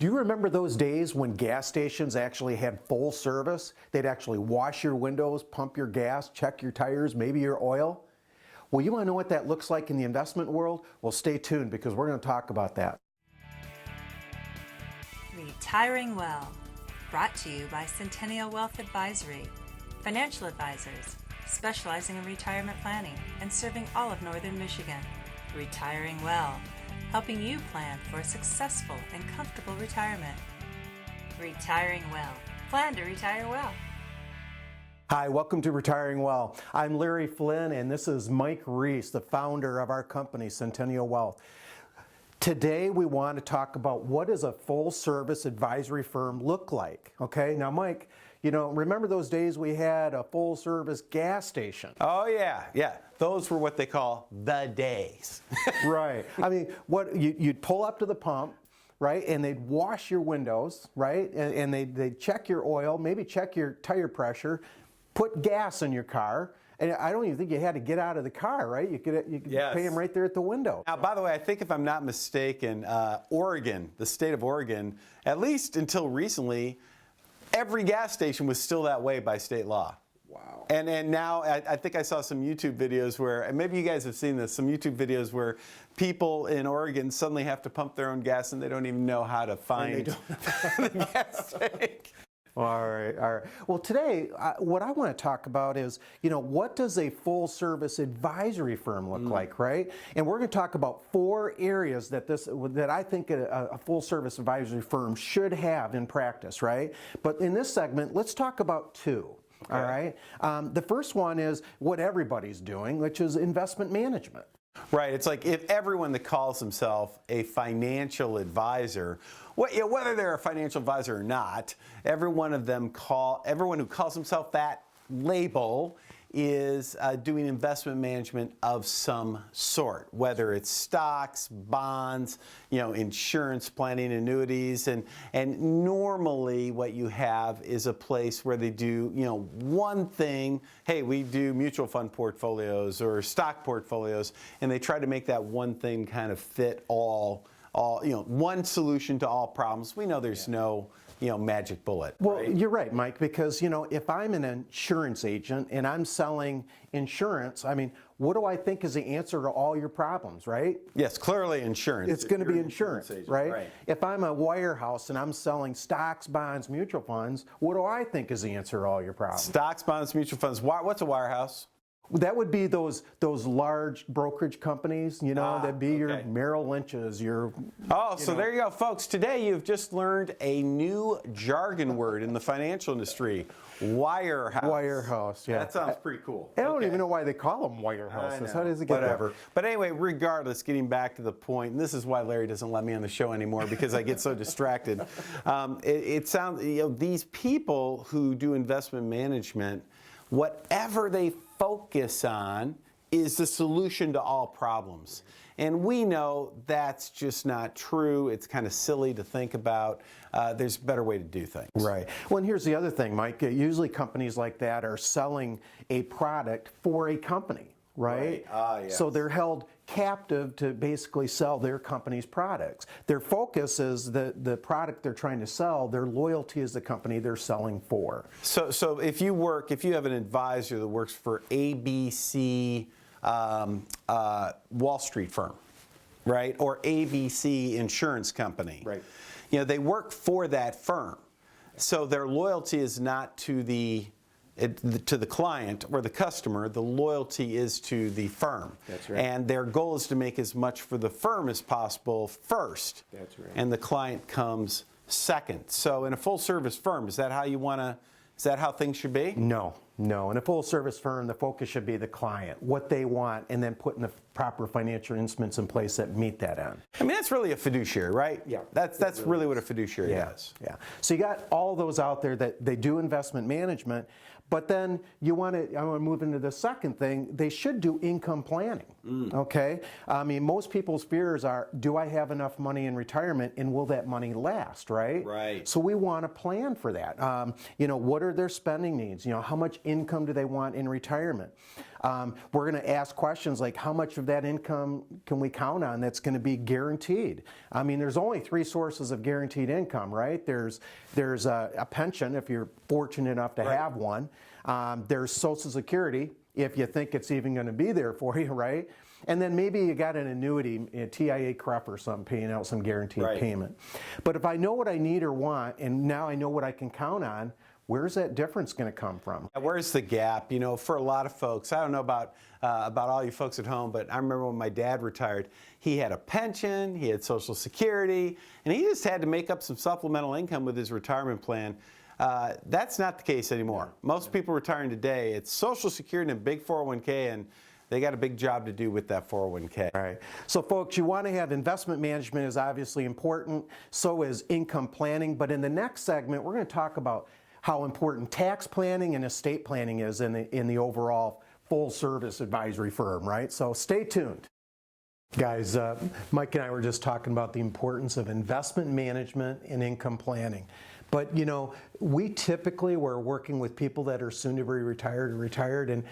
Do you remember those days when gas stations actually had full service? They'd actually wash your windows, pump your gas, check your tires, maybe your oil? Well, you want to know what that looks like in the investment world? Well, stay tuned because we're going to talk about that. Retiring Well, brought to you by Centennial Wealth Advisory, financial advisors specializing in retirement planning and serving all of Northern Michigan. Retiring Well, helping you plan for a successful and comfortable retirement. Retiring Well, plan to retire well. Hi, welcome to Retiring Well. I'm Larry Flynn and this is Mike Reese, the founder of our company, Centennial Wealth. Today we want to talk about what does a full service advisory firm look like, okay? Now Mike, you know, remember those days we had a full service gas station? Oh yeah. Those were what they call the days. Right. I mean, you'd pull up to the pump, right, and they'd wash your windows, right, and they'd check your oil, maybe check your tire pressure, put gas in your car. And I don't even think you had to get out of the car, right? You could Yes. pay them right there at the window. Now, by the way, I think if I'm not mistaken, Oregon, the state of Oregon, at least until recently, every gas station was still that way by state law. Wow. And now I think I saw some YouTube videos where, and maybe you guys have seen this, some YouTube videos where people in Oregon suddenly have to pump their own gas and they don't even know how to find the gas tank. All right. Well, today, what I want to talk about is, you know, what does a full-service advisory firm look like, right? And we're going to talk about 4 areas that I think a full-service advisory firm should have in practice, right? But in this segment, let's talk about 2. Okay. All right. The first one is what everybody's doing, which is investment management. Right. It's like if everyone that calls himself a financial advisor, whether they're a financial advisor or not, everyone who calls himself that label is doing investment management of some sort, whether it's stocks, bonds, insurance planning, annuities, and normally what you have is a place where they do, one thing. Hey, we do mutual fund portfolios or stock portfolios, and they try to make that one thing kind of fit all, one solution to all problems. We know there's no magic bullet. Well, right? You're right, Mike, because, if I'm an insurance agent and I'm selling insurance, I mean, what do I think is the answer to all your problems, right? Yes, clearly insurance. It's going to be insurance, agent, right? If I'm a wirehouse and I'm selling stocks, bonds, mutual funds, what do I think is the answer to all your problems? Stocks, bonds, mutual funds. What's a wirehouse? That would be those large brokerage companies, that'd be your okay. Merrill Lynch's, your... So there you go, folks. Today you've just learned a new jargon word in the financial industry, wirehouse. Wirehouse, yeah. That sounds pretty cool. I don't even know why they call them wirehouses. How does it get Whatever. there? But anyway, regardless, getting back to the point, and this is why Larry doesn't let me on the show anymore because I get so distracted. It sounds, these people who do investment management, whatever they focus on is the solution to all problems. And we know that's just not true. It's kind of silly to think about. There's a better way to do things. Right. Well, and here's the other thing, Mike. Usually companies like that are selling a product for a company, right? Yes. So they're held captive to basically sell their company's products. Their focus is the product they're trying to sell. Their loyalty is the company they're selling for. So if you have an advisor that works for ABC Wall Street firm, right, or ABC insurance company, right? They work for that firm, so their loyalty is not to the client or the customer. The loyalty is to the firm. That's right. And their goal is to make as much for the firm as possible first. That's right. And the client comes second. So in a full service firm, is that how things should be? No. In a full service firm, the focus should be the client, what they want, and then putting the proper financial instruments in place that meet that end. I mean, that's really a fiduciary, right? Yeah. That's really what a fiduciary does. Yeah. So you got all those out there that they do investment management, but then I want to move into the second thing. They should do income planning. Okay. I mean, most people's fears are, do I have enough money in retirement, and will that money last? Right. Right. So we want to plan for that. What are their spending needs? How much income do they want in retirement? We're going to ask questions like, how much of that income can we count on that's going to be guaranteed? I mean, there's only 3 sources of guaranteed income, right? There's a pension, if you're fortunate enough to have one. There's Social Security, if you think it's even going to be there for you, right? And then maybe you got an annuity, a TIA CREF or something, paying out some guaranteed payment. But if I know what I need or want, and now I know what I can count on, where's that difference going to come from? Where's the gap? You know, for a lot of folks, I don't know about all you folks at home, but I remember when my dad retired, he had a pension, he had Social Security, and he just had to make up some supplemental income with his retirement plan. That's not the case anymore. Most people retiring today, it's Social Security and a big 401k, and they got a big job to do with that 401k. All right. So folks, you want to have investment management is obviously important, so is income planning, but in the next segment, we're going to talk about how important tax planning and estate planning is in the overall full service advisory firm, right? So stay tuned. Guys, Mike and I were just talking about the importance of investment management and income planning. But you know, we typically were working with people that are soon to be retired, and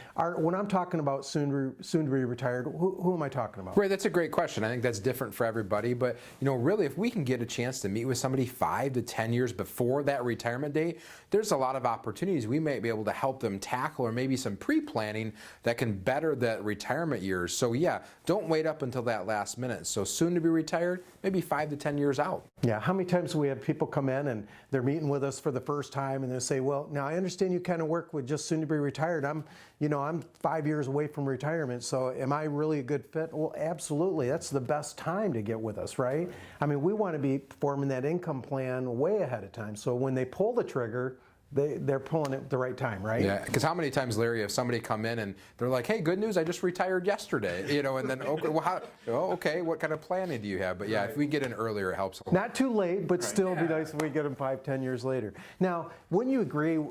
when I'm talking about soon to be retired, who am I talking about? Right, that's a great question. I think that's different for everybody, but you know, really, if we can get a chance to meet with somebody 5 to 10 years before that retirement date, there's a lot of opportunities we might be able to help them tackle, or maybe some pre-planning that can better that retirement years. So yeah, don't wait up until that last minute. So soon to be retired, maybe 5 to 10 years out. Yeah, how many times do we have people come in and they're meeting with us for the first time and they say, well, now I understand you kind of work with just soon to be retired. I'm 5 years away from retirement, so am I really a good fit? Well, absolutely. That's the best time to get with us, right? I mean, we want to be forming that income plan way ahead of time, so when they pull the trigger, they're pulling it at the right time, right? Yeah, because how many times, Larry, if somebody come in and they're like, hey, good news, I just retired yesterday, you know, and then, okay, well, okay, what kind of planning do you have? But yeah, if we get in earlier, it helps. Not too late, but still be nice if we get them 5, 10 years later. Now, wouldn't you agree,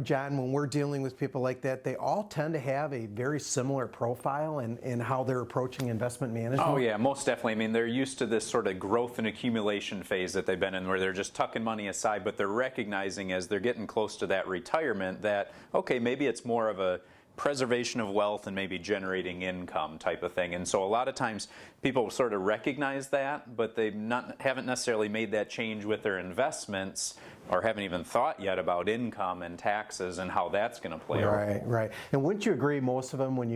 John, when we're dealing with people like that, they all tend to have a very similar profile in how they're approaching investment management? Oh yeah, most definitely. I mean, they're used to this sort of growth and accumulation phase that they've been in, where they're just tucking money aside, but they're recognizing as they're getting close to that retirement that, okay, maybe it's more of a preservation of wealth and maybe generating income type of thing. And so a lot of times people sort of recognize that, but they haven't necessarily made that change with their investments, or haven't even thought yet about income and taxes and how that's going to play out. Right. And wouldn't you agree, most of them, when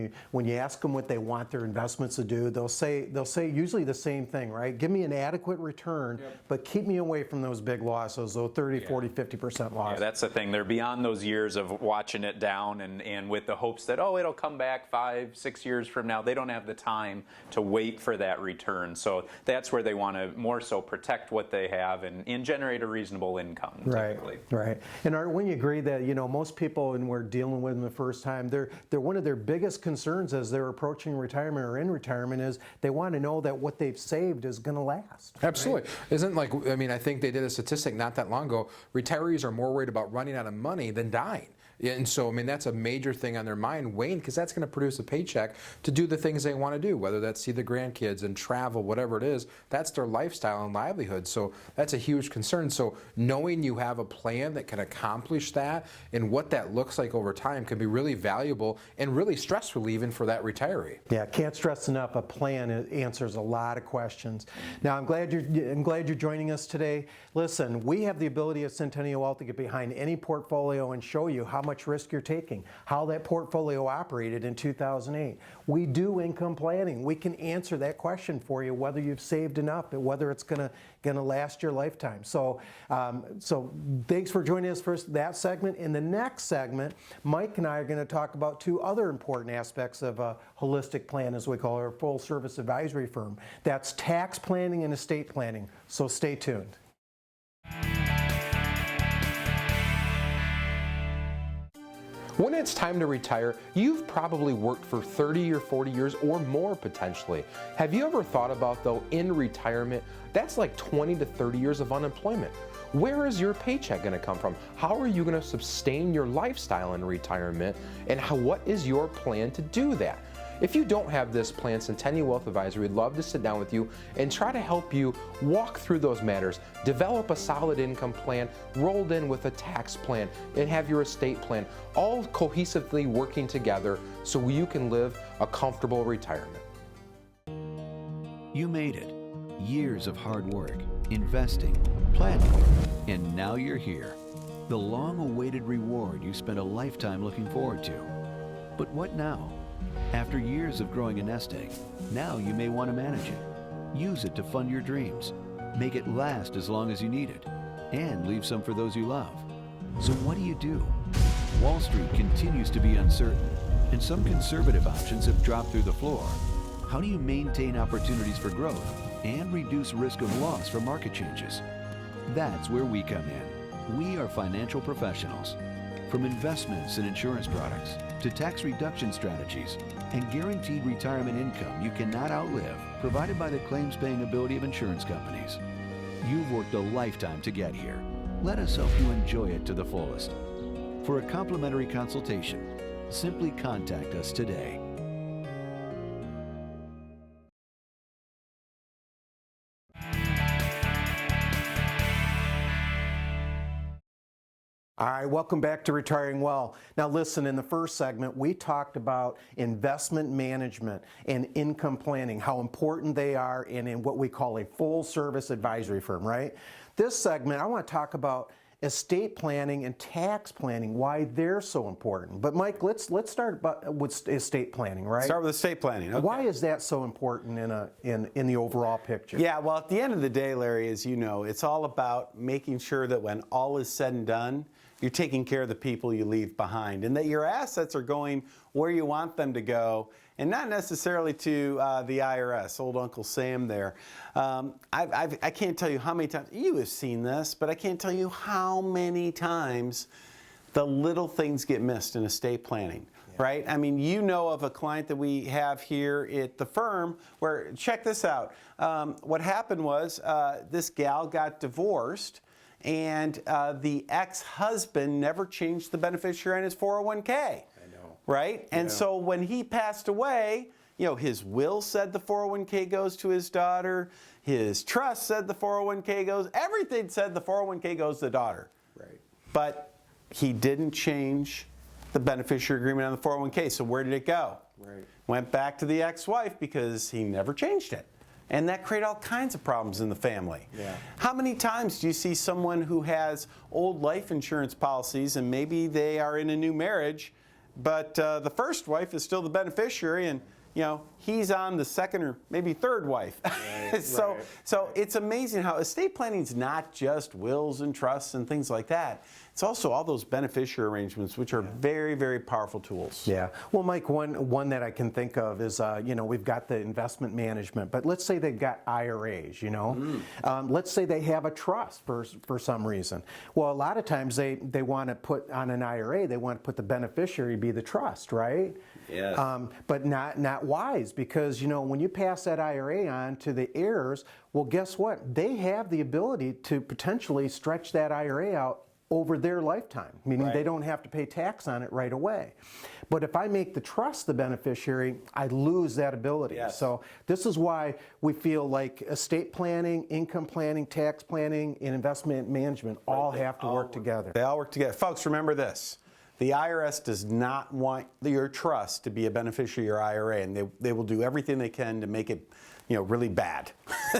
you ask them what they want their investments to do, they'll say usually the same thing, right? Give me an adequate return, but keep me away from those big losses, those 30, 40, 50% losses. Yeah, that's the thing. They're beyond those years of watching it down and with the hopes that, oh, it'll come back 5, 6 years from now. They don't have the time to wait for that return. So that's where they want to more so protect what they have and generate a reasonable income. Typically. Right. And when you agree that, you know, most people, when we're dealing with them the first time, they're one of their biggest concerns as they're approaching retirement or in retirement is they want to know that what they've saved is going to last. Absolutely. Right? Isn't like, I mean, I think they did a statistic not that long ago, retirees are more worried about running out of money than dying. And so, I mean, that's a major thing on their mind, Wayne, because that's going to produce a paycheck to do the things they want to do, whether that's see the grandkids and travel, whatever it is. That's their lifestyle and livelihood. So that's a huge concern. So knowing you have a plan that can accomplish that and what that looks like over time can be really valuable and really stress relieving for that retiree. Yeah, can't stress enough. A plan answers a lot of questions. Now, I'm glad you're joining us today. Listen, we have the ability at Centennial Wealth to get behind any portfolio and show you how much risk you're taking, how that portfolio operated in 2008. We do income planning. We can answer that question for you, whether you've saved enough and whether it's going to last your lifetime. So thanks for joining us for that segment. In the next segment, Mike and I are going to talk about 2 other important aspects of a holistic plan, as we call our full service advisory firm. That's tax planning and estate planning. So stay tuned. When it's time to retire, you've probably worked for 30 or 40 years or more potentially. Have you ever thought about, though, in retirement, that's like 20 to 30 years of unemployment. Where is your paycheck going to come from? How are you going to sustain your lifestyle in retirement? And what is your plan to do that? If you don't have this plan, Centennial Wealth Advisor would love to sit down with you and try to help you walk through those matters, develop a solid income plan rolled in with a tax plan, and have your estate plan all cohesively working together so you can live a comfortable retirement. You made it. Years of hard work, investing, planning, and now you're here. The long-awaited reward you spent a lifetime looking forward to. But what now? After years of growing a nest egg, now you may want to manage it. Use it to fund your dreams. Make it last as long as you need it. And leave some for those you love. So what do? Wall Street continues to be uncertain, and some conservative options have dropped through the floor. How do you maintain opportunities for growth and reduce risk of loss from market changes? That's where we come in. We are financial professionals. From investments and insurance products to tax reduction strategies and guaranteed retirement income you cannot outlive, provided by the claims-paying ability of insurance companies. You've worked a lifetime to get here. Let us help you enjoy it to the fullest. For a complimentary consultation, simply contact us today. All right, welcome back to Retiring Well. Now listen, in the first segment, we talked about investment management and income planning, how important they are in what we call a full-service advisory firm, right? This segment, I want to talk about estate planning and tax planning, why they're so important. But Mike, let's start with estate planning, right? Start with estate planning. Okay. Why is that so important in the overall picture? Yeah, well, at the end of the day, Larry, as you know, it's all about making sure that when all is said and done, you're taking care of the people you leave behind, and that your assets are going where you want them to go, and not necessarily to the IRS, old Uncle Sam there. I can't tell you how many times, you have seen this, but I can't tell you how many times the little things get missed in estate planning. Right? I mean, you know of a client that we have here at the firm where, check this out. What happened was this gal got divorced, and the ex-husband never changed the beneficiary on his 401k. I know. Right? And so when he passed away, you know, his will said the 401k goes to his daughter, his trust said the 401k goes, everything said the 401k goes to the daughter. Right. But he didn't change the beneficiary agreement on the 401k, so where did it go? Right. Went back to the ex-wife because he never changed it. And that created all kinds of problems in the family. Yeah. How many times do you see someone who has old life insurance policies and maybe they are in a new marriage, but the first wife is still the beneficiary, and you know he's on the second or maybe third wife. Right, so it's amazing how estate planning is not just wills and trusts and things like that. It's also all those beneficiary arrangements, which are very, very powerful tools. Yeah. Well, Mike, one that I can think of is, you know, we've got the investment management, but let's say they've got IRAs, you know. Let's say they have a trust for some reason. Well, a lot of times they want to put on an IRA, they want to put the beneficiary be the trust, right? Yeah. But not wise, because, you know, when you pass that IRA on to the heirs, well, guess what? They have the ability to potentially stretch that IRA out over their lifetime, meaning they don't have to pay tax on it right away. But if I make the trust the beneficiary, I lose that ability. Yes. So this is why we feel like estate planning, income planning, tax planning, and investment management all have to work together. They all work together. Folks, remember this. The IRS does not want your trust to be a beneficiary of your IRA, and they will do everything they can to make it, you know, really bad.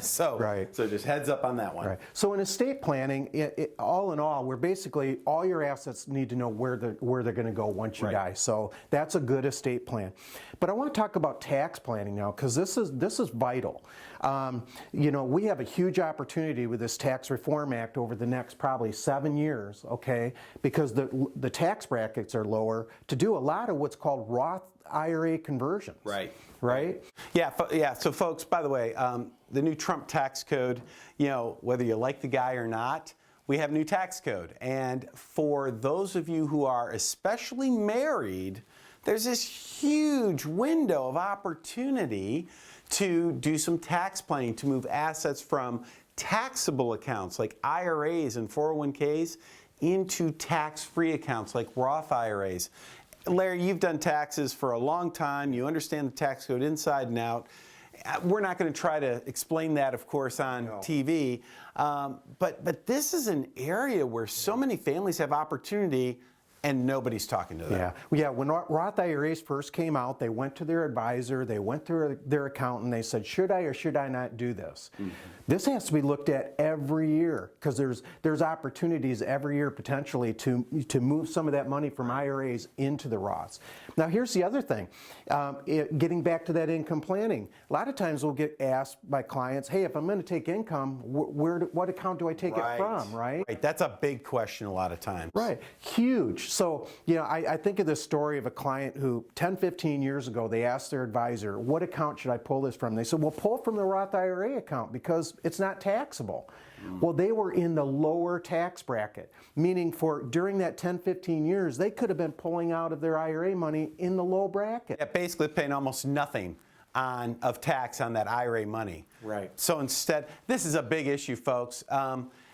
So just heads up on that one. Right. So in estate planning, all in all, we're basically, all your assets need to know where they're going to go once you die. So that's a good estate plan. But I want to talk about tax planning now, because this is vital. You know, we have a huge opportunity with this Tax Reform Act over the next probably 7 years, okay, because the tax brackets are lower to do a lot of what's called Roth IRA conversions. Right? Yeah. So, folks, by the way, the new Trump tax code, you know, whether you like the guy or not, we have a new tax code. And for those of you who are especially married, there's this huge window of opportunity to do some tax planning, to move assets from taxable accounts like IRAs and 401ks into tax-free accounts like Roth IRAs. Larry, you've done taxes for a long time. You understand the tax code inside and out. We're not going to try to explain that, of course, on TV. But this is an area where so many families have opportunity and nobody's talking to them. Yeah. When Roth IRAs first came out, they went to their advisor, they went to their accountant, they said, should I or should I not do this? Mm-hmm. This has to be looked at every year because there's opportunities every year potentially to move some of that money from IRAs into the Roths. Now here's the other thing, getting back to that income planning. A lot of times we'll get asked by clients, hey, if I'm going to take income, what account do I take it from, right? Right, that's a big question a lot of times. Right, huge. So, I think of this story of a client who 10, 15 years ago, they asked their advisor, what account should I pull this from? They said, well, pull from the Roth IRA account because it's not taxable. Well, they were in the lower tax bracket, meaning during that 10, 15 years, they could have been pulling out of their IRA money in the low bracket. Yeah, basically paying almost nothing of tax on that IRA money. Right. So instead, this is a big issue, folks.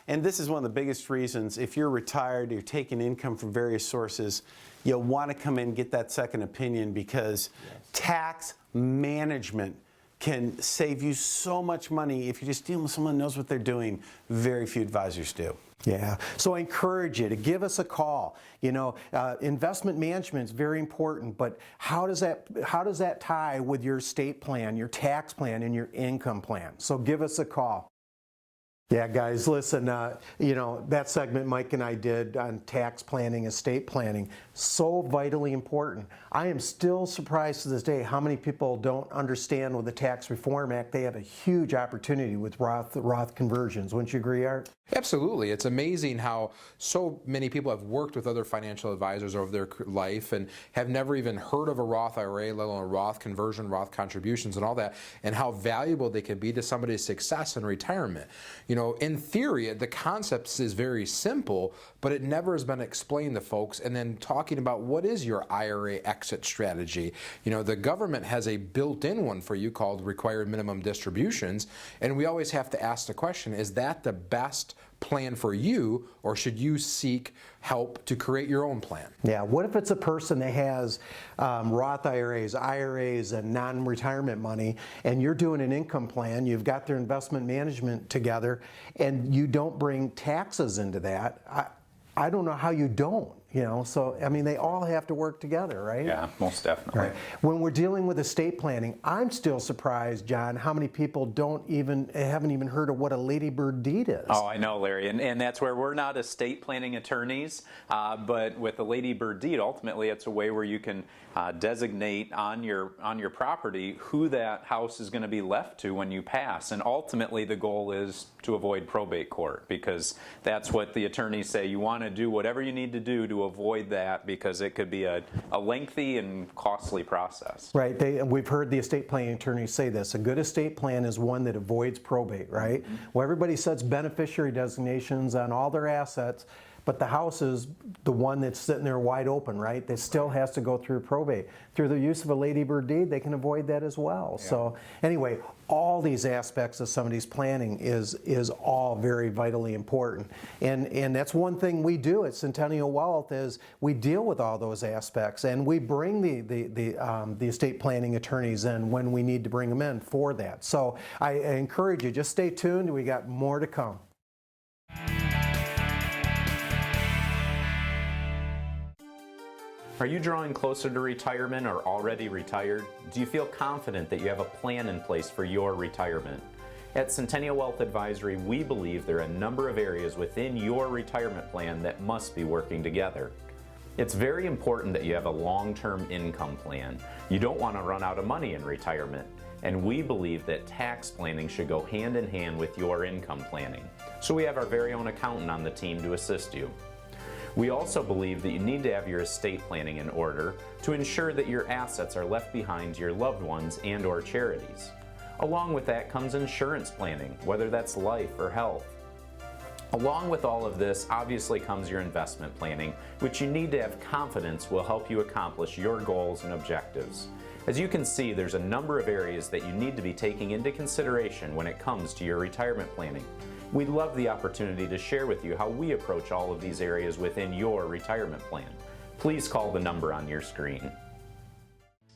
And this is one of the biggest reasons, if you're retired, you're taking income from various sources, you'll want to come in and get that second opinion because tax management can save you so much money if you're just dealing with someone who knows what they're doing. Very few advisors do. Yeah, so I encourage you to give us a call. Investment management is very important, but how does that tie with your estate plan, your tax plan, and your income plan? So give us a call. Yeah, guys, listen, that segment Mike and I did on tax planning, estate planning, so vitally important. I am still surprised to this day how many people don't understand with the Tax Reform Act, they have a huge opportunity with Roth conversions. Wouldn't you agree, Art? Absolutely. It's amazing how so many people have worked with other financial advisors over their life and have never even heard of a Roth IRA, let alone a Roth conversion, Roth contributions, and all that, and how valuable they can be to somebody's success in retirement. In theory, the concept is very simple, but it never has been explained to folks. And then talking about what is your IRA exit strategy. The government has a built-in one for you called required minimum distributions, and we always have to ask the question, is that the best plan for you, or should you seek help to create your own plan? Yeah, what if it's a person that has Roth IRAs, and non-retirement money, and you're doing an income plan, you've got their investment management together, and you don't bring taxes into that? I don't know how you don't. So they all have to work together, right? Yeah, most definitely. Right. When we're dealing with estate planning, I'm still surprised, John, how many people haven't even heard of what a ladybird deed is. Oh, I know, Larry, and that's where we're not estate planning attorneys, but with the ladybird deed, ultimately, it's a way where you can designate on your property who that house is going to be left to when you pass, and ultimately the goal is to avoid probate court, because that's what the attorneys say. You want to do whatever you need to do to avoid that, because it could be a lengthy and costly process. Right. We've heard the estate planning attorneys say this. A good estate plan is one that avoids probate, right? Mm-hmm. Well, everybody sets beneficiary designations on all their assets, but the house is the one that's sitting there wide open, right? That still has to go through probate. Through the use of a ladybird deed, they can avoid that as well. Yeah. So anyway, all these aspects of somebody's planning is all very vitally important. And that's one thing we do at Centennial Wealth is we deal with all those aspects, and we bring the estate planning attorneys in when we need to bring them in for that. So I encourage you, just stay tuned. We got more to come. Are you drawing closer to retirement or already retired? Do you feel confident that you have a plan in place for your retirement? At Centennial Wealth Advisory, we believe there are a number of areas within your retirement plan that must be working together. It's very important that you have a long-term income plan. You don't want to run out of money in retirement, and we believe that tax planning should go hand in hand with your income planning. So we have our very own accountant on the team to assist you. We also believe that you need to have your estate planning in order to ensure that your assets are left behind to your loved ones and/or charities. Along with that comes insurance planning, whether that's life or health. Along with all of this, obviously comes your investment planning, which you need to have confidence will help you accomplish your goals and objectives. As you can see, there's a number of areas that you need to be taking into consideration when it comes to your retirement planning. We'd love the opportunity to share with you how we approach all of these areas within your retirement plan. please call the number on your screen.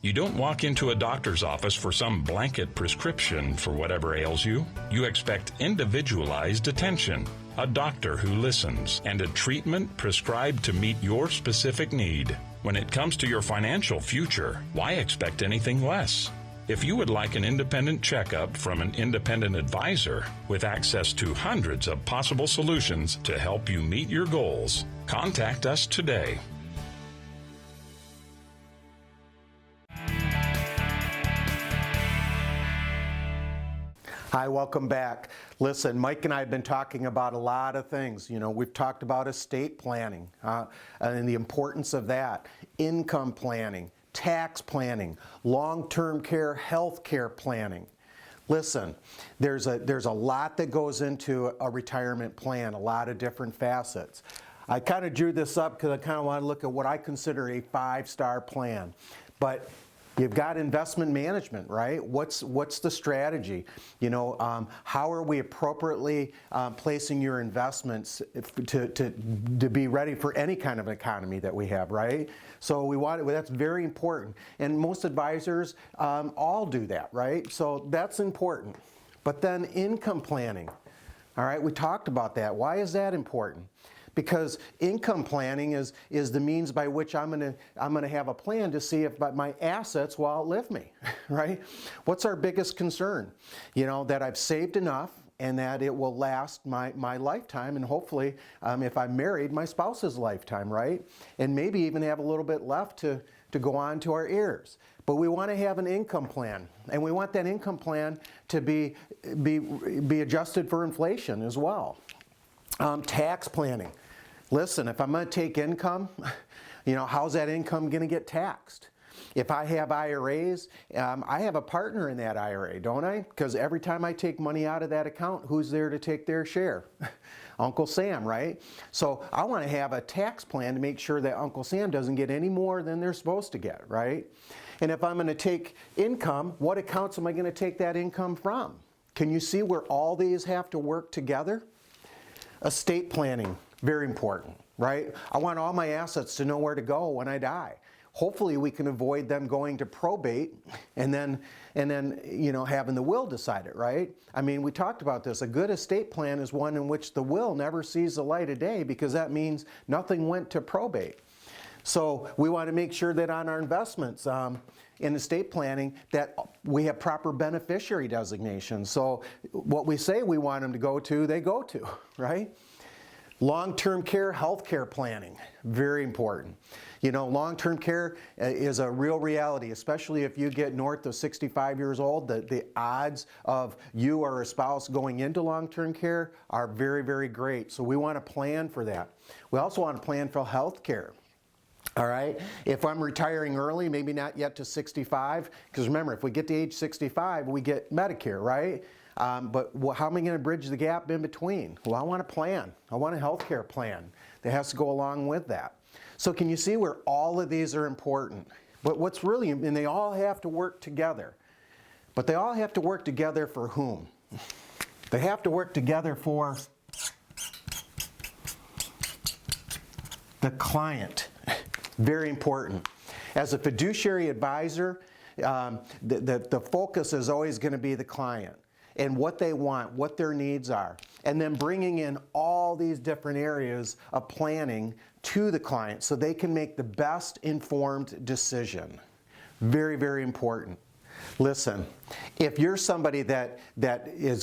You don't walk into a doctor's office for some blanket prescription for whatever ails you. You expect individualized attention, a doctor who listens, and a treatment prescribed to meet your specific need. When it comes to your financial future, why expect anything less? If you would like an independent checkup from an independent advisor with access to hundreds of possible solutions to help you meet your goals, contact us today. Hi, welcome back. Listen, Mike and I have been talking about a lot of things. You know, we've talked about estate planning and the importance of that, income planning, tax planning, long-term care, health care planning. Listen, there's a lot that goes into a retirement plan, a lot of different facets. I kind of drew this up because I kind of want to look at what I consider a 5-star plan. But you've got investment management, right? What's the strategy? You know, how are we appropriately placing your investments to be ready for any kind of economy that we have, right? So that's very important. And most advisors all do that, right? So that's important. But then income planning, all right? We talked about that. Why is that important? Because income planning is the means by which I'm gonna have a plan to see if my assets will outlive me, right? What's our biggest concern? You know, that I've saved enough and that it will last my lifetime, and hopefully, if I'm married, my spouse's lifetime, right? And maybe even have a little bit left to go on to our heirs. But we want to have an income plan, and we want that income plan to be adjusted for inflation as well. Tax planning. Listen, if I'm going to take income, you know, how's that income going to get taxed? If I have IRAs, I have a partner in that IRA, don't I? Because every time I take money out of that account, who's there to take their share? Uncle Sam, right? So I want to have a tax plan to make sure that Uncle Sam doesn't get any more than they're supposed to get, right? And if I'm going to take income, what accounts am I going to take that income from? Can you see where all these have to work together? Estate planning, very important, right? I want all my assets to know where to go when I die. Hopefully we can avoid them going to probate and then you know, having the will decide it, right? I mean, we talked about this. A good estate plan is one in which the will never sees the light of day, because that means nothing went to probate. So we want to make sure that on our investments in estate planning that we have proper beneficiary designations. So what we say we want them to go to, they go to, right? Long-term care, health care planning, very important. You know, long-term care is a real reality, especially if you get north of 65 years old. The odds of you or a spouse going into long-term care are very, very great. So we want to plan for that. We also want to plan for health care. All right, if I'm retiring early, maybe not yet to 65, because remember, if we get to age 65, we get Medicare, right? But how am I going to bridge the gap in between? Well, I want a plan. I want a health care plan that has to go along with that. So can you see where all of these are important? But what's really, and they all have to work together. But they all have to work together for whom? They have to work together for the client. Very important. As a fiduciary advisor, the focus is always going to be the client and what they want, what their needs are, and then bringing in all these different areas of planning to the client so they can make the best informed decision. Very, very important. Listen, if you're somebody that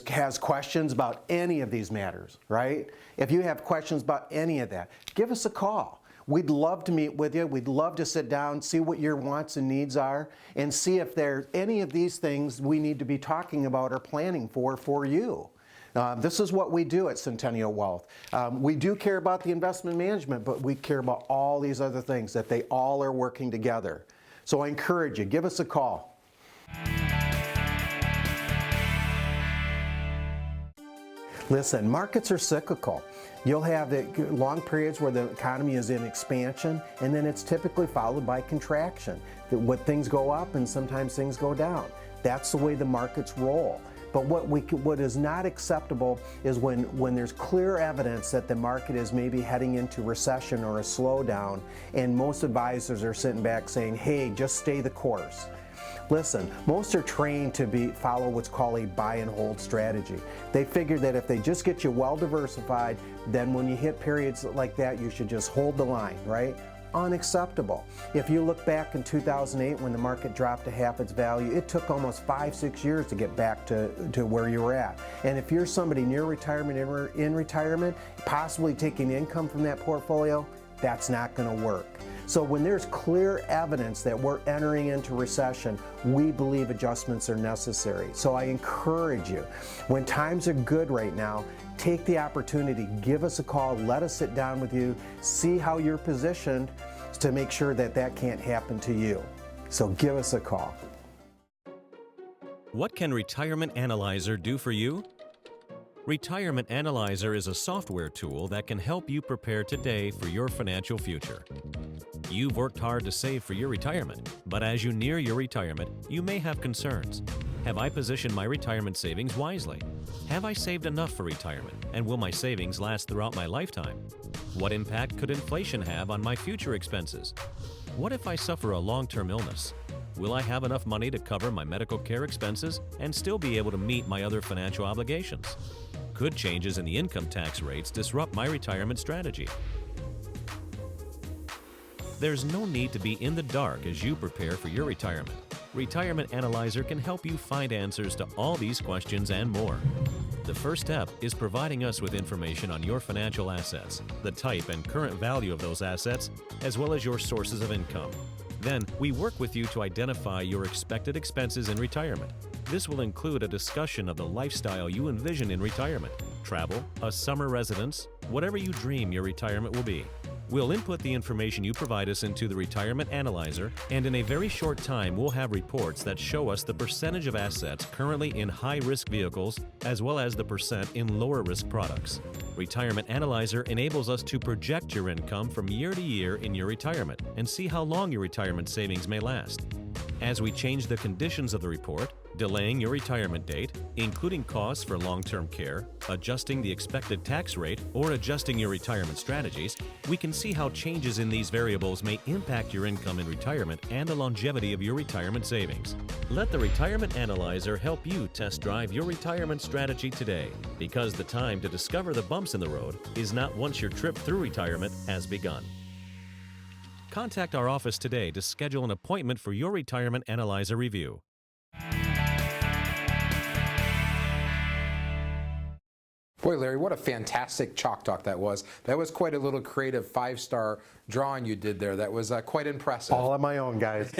has questions about any of these matters, right? If you have questions about any of that, give us a call. We'd love to meet with you. We'd love to sit down, see what your wants and needs are, and see if there's any of these things we need to be talking about or planning for you. This is what we do at Centennial Wealth. We do care about the investment management, but we care about all these other things, that they all are working together. So I encourage you, give us a call. Listen, markets are cyclical. You'll have long periods where the economy is in expansion, and then it's typically followed by contraction. When things go up and sometimes things go down. That's the way the markets roll. But what is not acceptable is when there's clear evidence that the market is maybe heading into recession or a slowdown, and most advisors are sitting back saying, hey, just stay the course. Listen, most are trained to follow what's called a buy and hold strategy. They figure that if they just get you well diversified, then when you hit periods like that, you should just hold the line, right? Unacceptable. If you look back in 2008 when the market dropped to half its value, it took almost 5-6 years to get back to where you were at. And if you're somebody near retirement, in retirement, possibly taking income from that portfolio, that's not going to work. So when there's clear evidence that we're entering into recession, we believe adjustments are necessary. So I encourage you, when times are good right now, take the opportunity, give us a call, let us sit down with you, see how you're positioned to make sure that that can't happen to you. So give us a call. What can Retirement Analyzer do for you? Retirement Analyzer is a software tool that can help you prepare today for your financial future. You've worked hard to save for your retirement, but as you near your retirement, you may have concerns. Have I positioned my retirement savings wisely? Have I saved enough for retirement, and will my savings last throughout my lifetime? What impact could inflation have on my future expenses? What if I suffer a long-term illness? Will I have enough money to cover my medical care expenses and still be able to meet my other financial obligations? Could changes in the income tax rates disrupt my retirement strategy? There's no need to be in the dark as you prepare for your retirement. Retirement Analyzer can help you find answers to all these questions and more. The first step is providing us with information on your financial assets, the type and current value of those assets, as well as your sources of income. Then, we work with you to identify your expected expenses in retirement. This will include a discussion of the lifestyle you envision in retirement, travel, a summer residence, whatever you dream your retirement will be. We'll input the information you provide us into the Retirement Analyzer, and in a very short time we'll have reports that show us the percentage of assets currently in high-risk vehicles as well as the percent in lower-risk products. Retirement Analyzer enables us to project your income from year to year in your retirement and see how long your retirement savings may last. As we change the conditions of the report, delaying your retirement date, including costs for long-term care, adjusting the expected tax rate, or adjusting your retirement strategies, we can see how changes in these variables may impact your income in retirement and the longevity of your retirement savings. Let the Retirement Analyzer help you test drive your retirement strategy today, because the time to discover the bumps in the road is not once your trip through retirement has begun. Contact our office today to schedule an appointment for your Retirement Analyzer review. Boy, Larry, what a fantastic chalk talk that was. That was quite a little creative 5-star drawing you did there. That was quite impressive. All on my own, guys.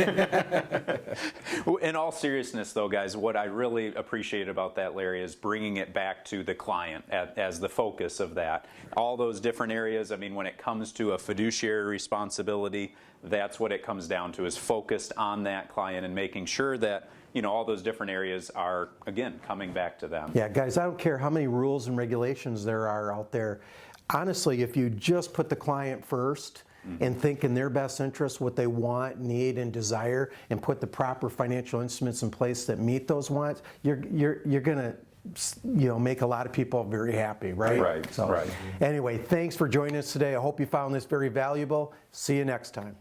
In all seriousness, though, guys, what I really appreciate about that, Larry, is bringing it back to the client as the focus of that. All those different areas, I mean, when it comes to a fiduciary responsibility, that's what it comes down to, is focused on that client and making sure that, you know, all those different areas are, again, coming back to them. Yeah, guys, I don't care how many rules and regulations there are out there. Honestly, if you just put the client first and think in their best interest what they want, need, and desire, and put the proper financial instruments in place that meet those wants, you're going to, you know, make a lot of people very happy, right? Right, so, right. Anyway, thanks for joining us today. I hope you found this very valuable. See you next time.